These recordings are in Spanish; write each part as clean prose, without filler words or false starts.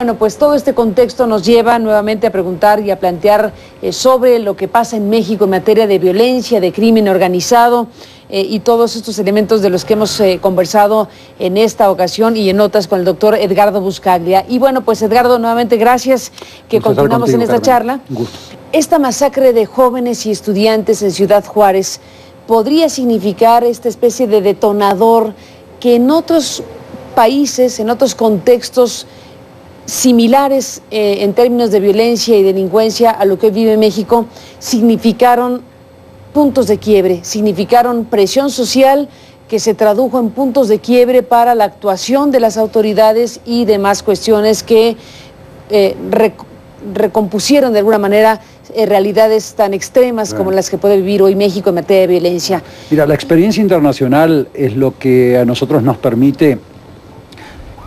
Bueno, pues todo este contexto nos lleva nuevamente a preguntar y a plantear sobre lo que pasa en México en materia de violencia, de crimen organizado y todos estos elementos de los que hemos conversado en esta ocasión y en otras con el doctor Edgardo Buscaglia. Y bueno, pues Edgardo, nuevamente gracias que continuamos en esta charla. Esta masacre de jóvenes y estudiantes en Ciudad Juárez podría significar esta especie de detonador que en otros países, en otros contextos similares en términos de violencia y delincuencia a lo que vive México, significaron puntos de quiebre, significaron presión social que se tradujo en puntos de quiebre para la actuación de las autoridades y demás cuestiones que recompusieron de alguna manera realidades tan extremas como las que puede vivir hoy México en materia de violencia. Mira, la experiencia internacional es lo que a nosotros nos permite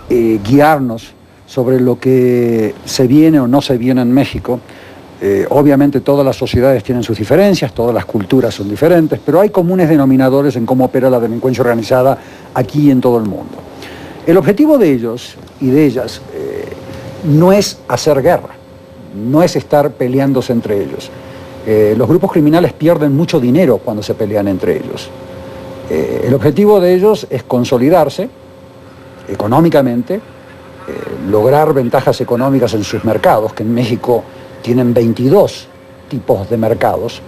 guiarnos sobre lo que se viene o no se viene en México. Obviamente todas las sociedades tienen sus diferencias, todas las culturas son diferentes, pero hay comunes denominadores en cómo opera la delincuencia organizada aquí y en todo el mundo. El objetivo de ellos y de ellas no es hacer guerra, no es estar peleándose entre ellos. Los grupos criminales pierden mucho dinero cuando se pelean entre ellos. El objetivo de ellos es consolidarse económicamente, lograr ventajas económicas en sus mercados, que en México tienen 22 tipos de mercados,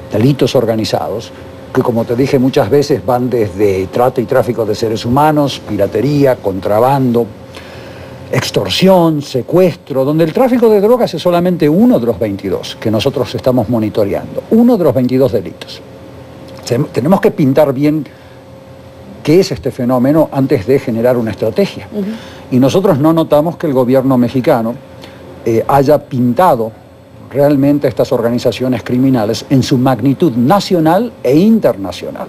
delitos organizados, que como te dije muchas veces van desde trata y tráfico de seres humanos, piratería, contrabando, extorsión, secuestro, donde el tráfico de drogas es solamente uno de los 22 que nosotros estamos monitoreando, uno de los 22 delitos. Tenemos que pintar bien qué es este fenómeno antes de generar una estrategia. Y nosotros no notamos que el gobierno mexicano haya pintado realmente estas organizaciones criminales en su magnitud nacional e internacional.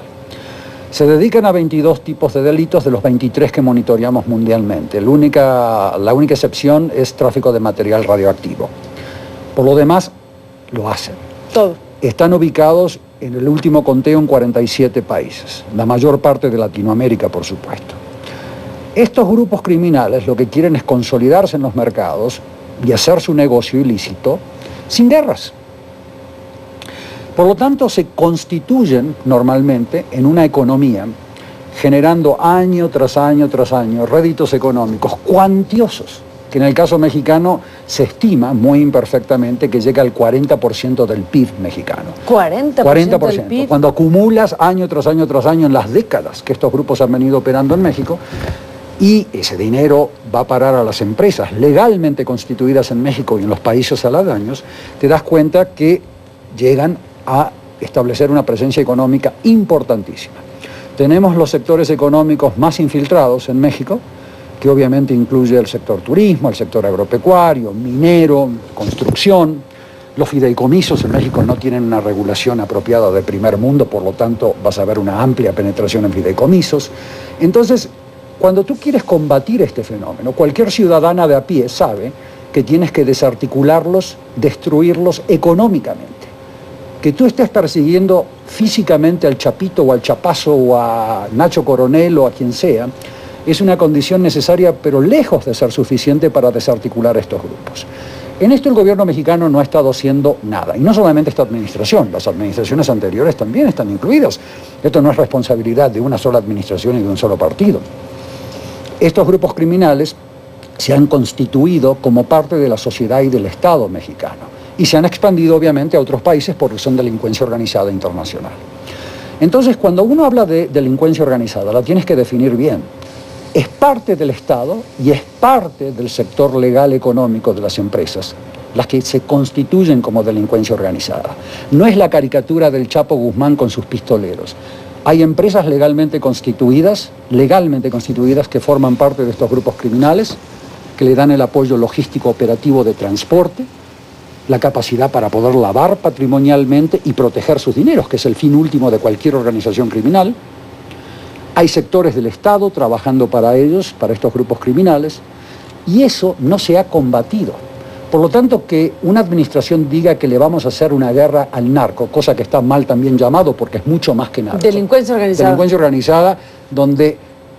Se dedican a 22 tipos de delitos de los 23 que monitoreamos mundialmente. La única excepción es tráfico de material radioactivo. Por lo demás, lo hacen. Todo. Están ubicados en el último conteo en 47 países, la mayor parte de Latinoamérica, por supuesto. Estos grupos criminales lo que quieren es consolidarse en los mercados y hacer su negocio ilícito sin guerras. Por lo tanto, se constituyen normalmente en una economía generando año tras año tras año réditos económicos cuantiosos, que en el caso mexicano se estima muy imperfectamente que llega al 40% del PIB mexicano. 40% del PIB. Cuando acumulas año tras año tras año en las décadas que estos grupos han venido operando en México, y ese dinero va a parar a las empresas legalmente constituidas en México y en los países aledaños, te das cuenta que llegan a establecer una presencia económica importantísima. Tenemos los sectores económicos más infiltrados en México, que obviamente incluye el sector turismo, el sector agropecuario, minero, construcción. Los fideicomisos en México no tienen una regulación apropiada de primer mundo, por lo tanto vas a ver una amplia penetración en fideicomisos. Entonces, cuando tú quieres combatir este fenómeno, cualquier ciudadana de a pie sabe que tienes que desarticularlos, destruirlos económicamente. Que tú estés persiguiendo físicamente al Chapito o al Chapazo o a Nacho Coronel o a quien sea, es una condición necesaria, pero lejos de ser suficiente para desarticular estos grupos. En esto el gobierno mexicano no ha estado haciendo nada. Y no solamente esta administración, las administraciones anteriores también están incluidas. Esto no es responsabilidad de una sola administración y de un solo partido. Estos grupos criminales se han constituido como parte de la sociedad y del Estado mexicano. Y se han expandido obviamente a otros países porque son delincuencia organizada internacional. Entonces, cuando uno habla de delincuencia organizada, la tienes que definir bien. Es parte del Estado y es parte del sector legal económico de las empresas, las que se constituyen como delincuencia organizada. No es la caricatura del Chapo Guzmán con sus pistoleros. Hay empresas legalmente constituidas que forman parte de estos grupos criminales, que le dan el apoyo logístico operativo de transporte, la capacidad para poder lavar patrimonialmente y proteger sus dineros, que es el fin último de cualquier organización criminal. Hay sectores del Estado trabajando para ellos, para estos grupos criminales, y eso no se ha combatido. Por lo tanto, que una administración diga que le vamos a hacer una guerra al narco, cosa que está mal también llamado porque es mucho más que narco. Delincuencia organizada. Delincuencia organizada, donde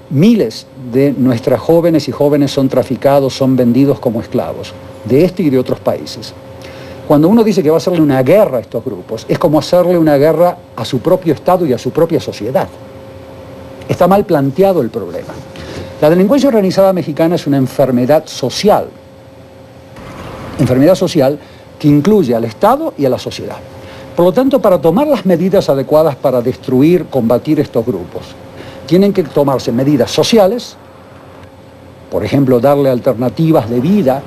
Miles de nuestras jóvenes y jóvenes son traficados, son vendidos como esclavos, de este y de otros países. Cuando uno dice que va a hacerle una guerra a estos grupos, es como hacerle una guerra a su propio Estado y a su propia sociedad. Está mal planteado el problema. La delincuencia organizada mexicana es una enfermedad social que incluye al Estado y a la sociedad. Por lo tanto, para tomar las medidas adecuadas para destruir, combatir estos grupos, tienen que tomarse medidas sociales, por ejemplo, darle alternativas de vida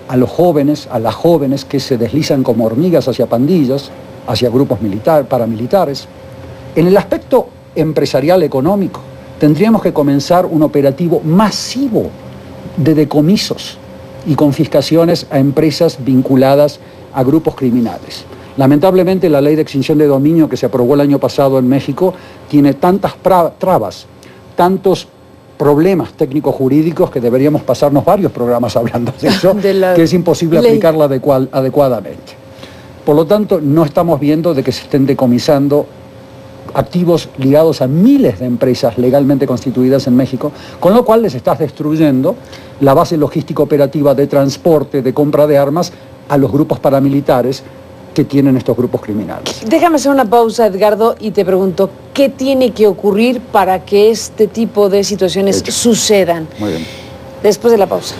a los jóvenes, a las jóvenes que se deslizan como hormigas hacia pandillas, hacia grupos paramilitares. En el aspecto empresarial económico, tendríamos que comenzar un operativo masivo de decomisos y confiscaciones a empresas vinculadas a grupos criminales. Lamentablemente, la ley de extinción de dominio que se aprobó el año pasado en México tiene tantas trabas, tantos problemas técnico-jurídicos que deberíamos pasarnos varios programas hablando de eso, que es imposible aplicarla adecuadamente. Por lo tanto, no estamos viendo de que se estén decomisando activos ligados a miles de empresas legalmente constituidas en México, con lo cual les estás destruyendo la base logística operativa de transporte, de compra de armas a los grupos paramilitares que tienen estos grupos criminales. Déjame hacer una pausa, Edgardo, y te pregunto, ¿qué tiene que ocurrir para que este tipo de situaciones sucedan? Muy bien. Después de la pausa.